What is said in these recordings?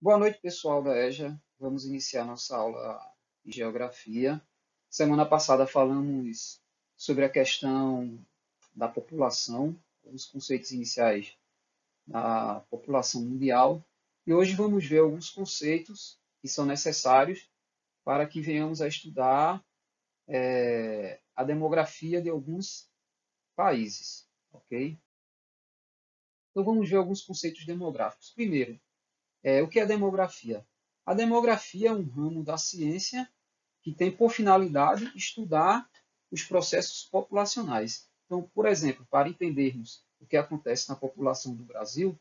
Boa noite, pessoal da EJA. Vamos iniciar nossa aula de geografia. Semana passada falamos sobre a questão da população, os conceitos iniciais da população mundial, e hoje vamos ver alguns conceitos que são necessários para que venhamos a estudar a demografia de alguns países, ok? Então vamos ver alguns conceitos demográficos. Primeiro, o que é demografia? A demografia é um ramo da ciência que tem por finalidade estudar os processos populacionais. Então, por exemplo, para entendermos o que acontece na população do Brasil,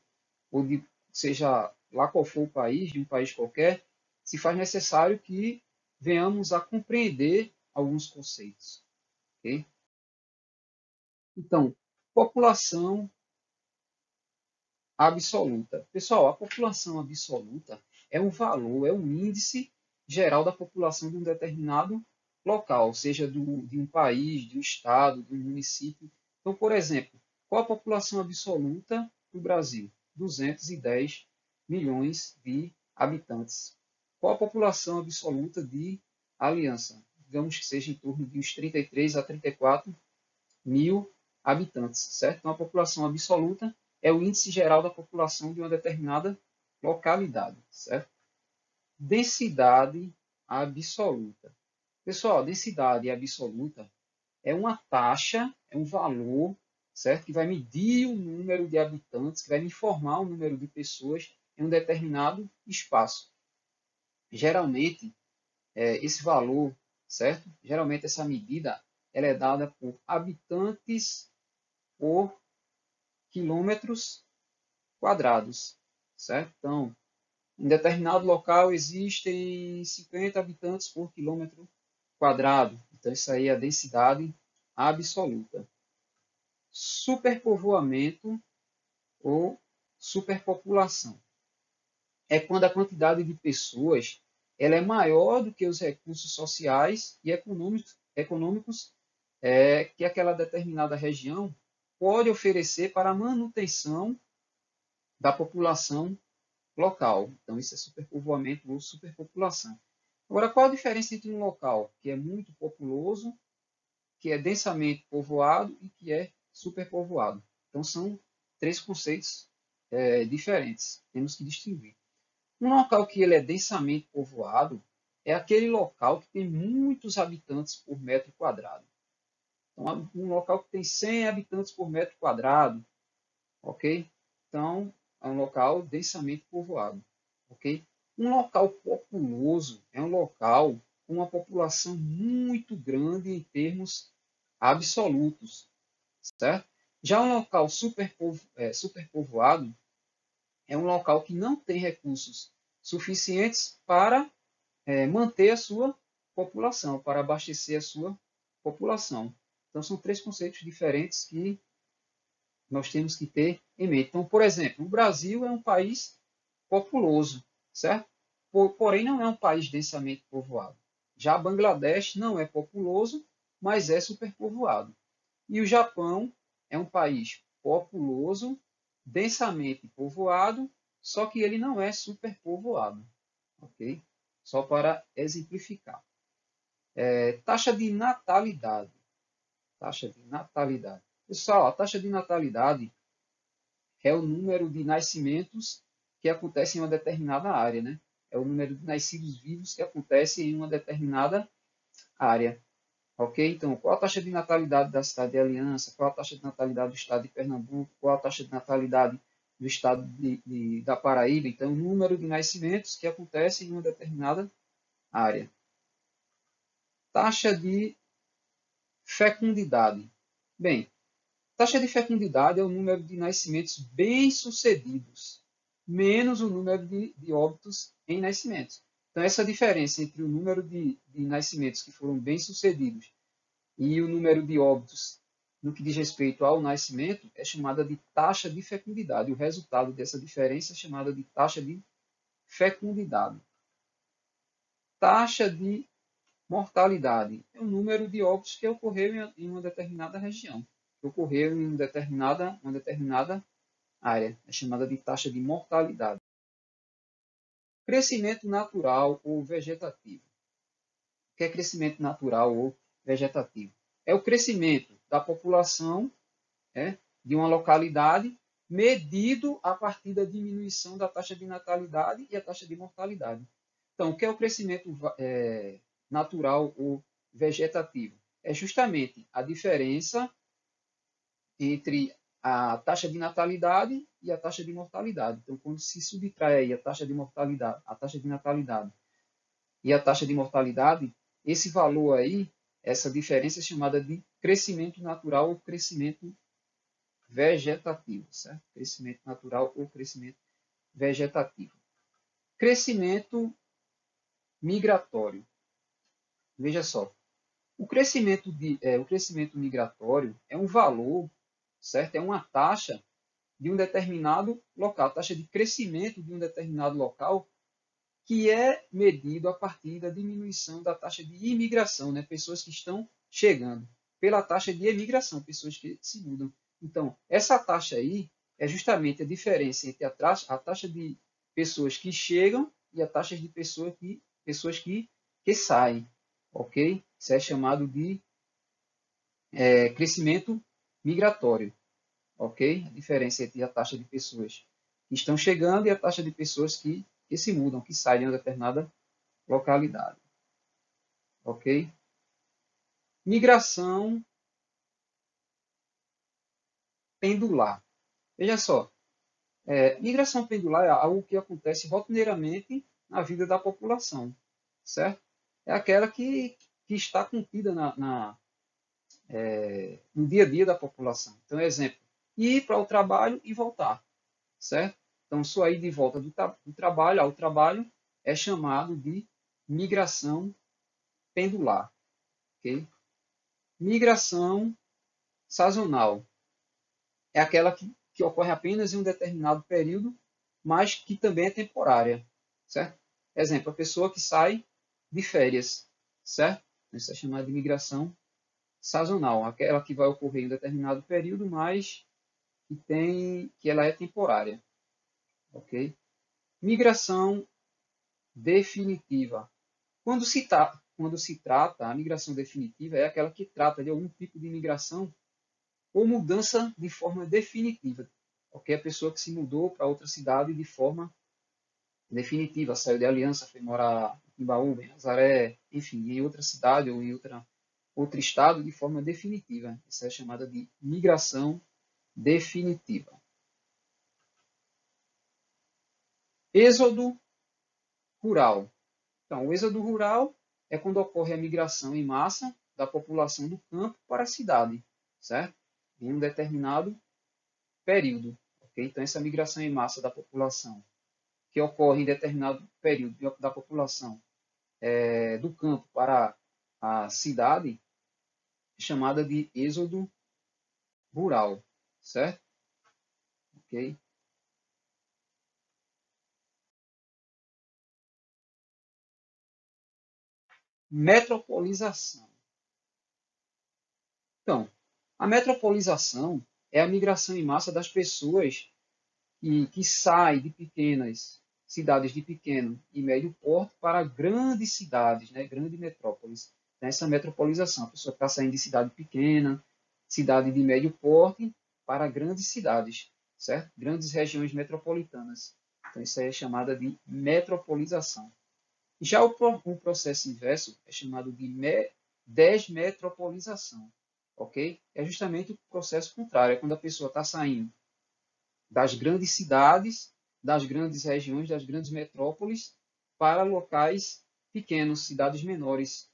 ou de seja lá qual for o país, de um país qualquer, se faz necessário que venhamos a compreender alguns conceitos. Okay? Então, população absoluta. Pessoal, a população absoluta é um valor, é um índice geral da população de um determinado local, seja de um país, de um estado, de um município. Então, por exemplo, qual a população absoluta do Brasil? 210 milhões de habitantes. Qual a população absoluta de Aliança? Digamos que seja em torno de uns 33 a 34 mil habitantes, certo? Então, a população absoluta é o índice geral da população de uma determinada localidade, certo? Densidade absoluta. Pessoal, densidade absoluta é uma taxa, é um valor, certo? Que vai medir o número de habitantes, que vai me informar o número de pessoas em um determinado espaço. Geralmente, esse valor, certo? Geralmente essa medida ela é dada por habitantes por quilômetros quadrados, certo? Então, em determinado local existem 50 habitantes por quilômetro quadrado. Então, isso aí é a densidade absoluta. Superpovoamento ou superpopulação é quando a quantidade de pessoas ela é maior do que os recursos sociais e econômicos que aquela determinada região pode oferecer para a manutenção da população local. Então, isso é superpovoamento ou superpopulação. Agora, qual a diferença entre um local que é muito populoso, que é densamente povoado e que é superpovoado? Então, são três conceitos diferentes. Temos que distinguir. Um local que ele é densamente povoado é aquele local que tem muitos habitantes por metro quadrado. Então, um local que tem 100 habitantes por metro quadrado, ok? Então, é um local densamente povoado, ok? Um local populoso é um local com uma população muito grande em termos absolutos, certo? Já um local superpovoado é um local que não tem recursos suficientes para manter a sua população, para abastecer a sua população. Então, são três conceitos diferentes que nós temos que ter em mente. Então, por exemplo, o Brasil é um país populoso, certo? Porém, não é um país densamente povoado. Já Bangladesh não é populoso, mas é superpovoado. E o Japão é um país populoso, densamente povoado, só que ele não é superpovoado, ok? Só para exemplificar. Taxa de natalidade. Taxa de natalidade. Pessoal, a taxa de natalidade é o número de nascimentos que acontece em uma determinada área, né? É o número de nascidos vivos que acontece em uma determinada área. Ok? Então, qual a taxa de natalidade da cidade de Aliança? Qual a taxa de natalidade do estado de Pernambuco? Qual a taxa de natalidade do estado da Paraíba? Então, o número de nascimentos que acontece em uma determinada área. Taxa de fecundidade. Bem, taxa de fecundidade é o número de nascimentos bem-sucedidos, menos o número de óbitos em nascimentos. Então, essa diferença entre o número de nascimentos que foram bem-sucedidos e o número de óbitos no que diz respeito ao nascimento é chamada de taxa de fecundidade. O resultado dessa diferença é chamada de taxa de fecundidade. Taxa de mortalidade é o número de óbitos que ocorreu em uma determinada região, que ocorreu em uma determinada área. É chamada de taxa de mortalidade. crescimento natural ou vegetativo. O que é crescimento natural ou vegetativo? É o crescimento da população, de uma localidade, medido a partir da diminuição da taxa de natalidade e a taxa de mortalidade. Então, o que é o crescimento natural ou vegetativo? É justamente a diferença entre a taxa de natalidade e a taxa de mortalidade. Então, quando se subtrai aí a taxa de mortalidade, a taxa de natalidade e a taxa de mortalidade, esse valor aí, essa diferença é chamada de crescimento natural ou crescimento vegetativo, certo? Crescimento natural ou crescimento vegetativo. Crescimento migratório. Veja só, o crescimento migratório é um valor, certo? É uma taxa de um determinado local, taxa de crescimento de um determinado local, que é medido a partir da diminuição da taxa de imigração, né? Pessoas que estão chegando, pela taxa de emigração, pessoas que se mudam. Então, essa taxa aí é justamente a diferença entre a taxa de pessoas que chegam e a taxa de pessoas que saem, ok? Isso é chamado de crescimento migratório, ok? A diferença entre a taxa de pessoas que estão chegando e a taxa de pessoas que se mudam, que saem de uma determinada localidade, ok? Migração pendular. Veja só, migração pendular é algo que acontece rotineiramente na vida da população, certo? É aquela que está contida no dia a dia da população. Então, exemplo, ir para o trabalho e voltar, certo? Então, só ir de volta do trabalho ao trabalho é chamado de migração pendular, ok? Migração sazonal é aquela que ocorre apenas em um determinado período, mas que também é temporária, certo? Exemplo, a pessoa que sai de férias, certo? Isso é chamado de migração sazonal, aquela que vai ocorrer em um determinado período, mas que ela é temporária, ok? Migração definitiva. Quando se trata, a migração definitiva é aquela que trata de algum tipo de migração ou mudança de forma definitiva. Ok? A pessoa que se mudou para outra cidade de forma definitiva, saiu de Aliança, foi morar em Baú, em Nazaré, enfim, em outra cidade ou em outro estado de forma definitiva. Isso é chamada de migração definitiva. Êxodo rural. Então, o êxodo rural é quando ocorre a migração em massa da população do campo para a cidade, certo? Em um determinado período. Okay? Então, essa migração em massa da população, que ocorre em determinado período da população do campo para a cidade, é chamada de êxodo rural, certo? Okay? Metropolização. Então, a metropolização é a migração em massa das pessoas que saem de pequenas cidades de pequeno e médio porte para grandes cidades, né, grandes metrópoles. Essa metropolização, a pessoa está saindo de cidade pequena, cidade de médio porte, para grandes cidades, certo? Grandes regiões metropolitanas. Então, isso aí é chamada de metropolização. Já o processo inverso é chamado de desmetropolização, ok? É justamente o processo contrário, é quando a pessoa está saindo das grandes cidades, das grandes regiões, das grandes metrópoles, para locais pequenos, cidades menores,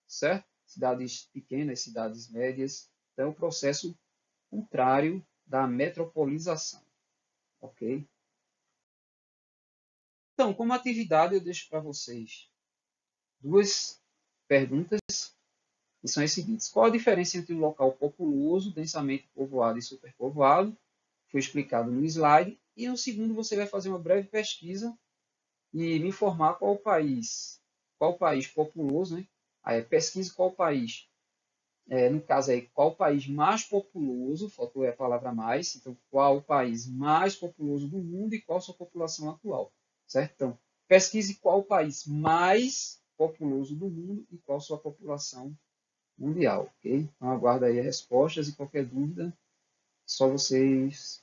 certo? Cidades pequenas, cidades médias. Então, é o processo contrário da metropolização, ok? Então, como atividade, eu deixo para vocês duas perguntas, que são as seguintes. Qual a diferença entre o local populoso, densamente povoado e superpovoado? Foi explicado no slide. E no segundo, você vai fazer uma breve pesquisa e me informar qual país populoso, né? Aí, pesquise qual país. No caso aí, qual o país mais populoso, faltou a palavra mais, então qual o país mais populoso do mundo e qual a sua população atual, certo? Então, pesquise qual o país mais populoso do mundo e qual sua população mundial, ok? Então, aguardo aí as respostas e qualquer dúvida, só vocês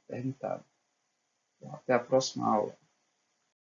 perguntarem. Até a próxima aula.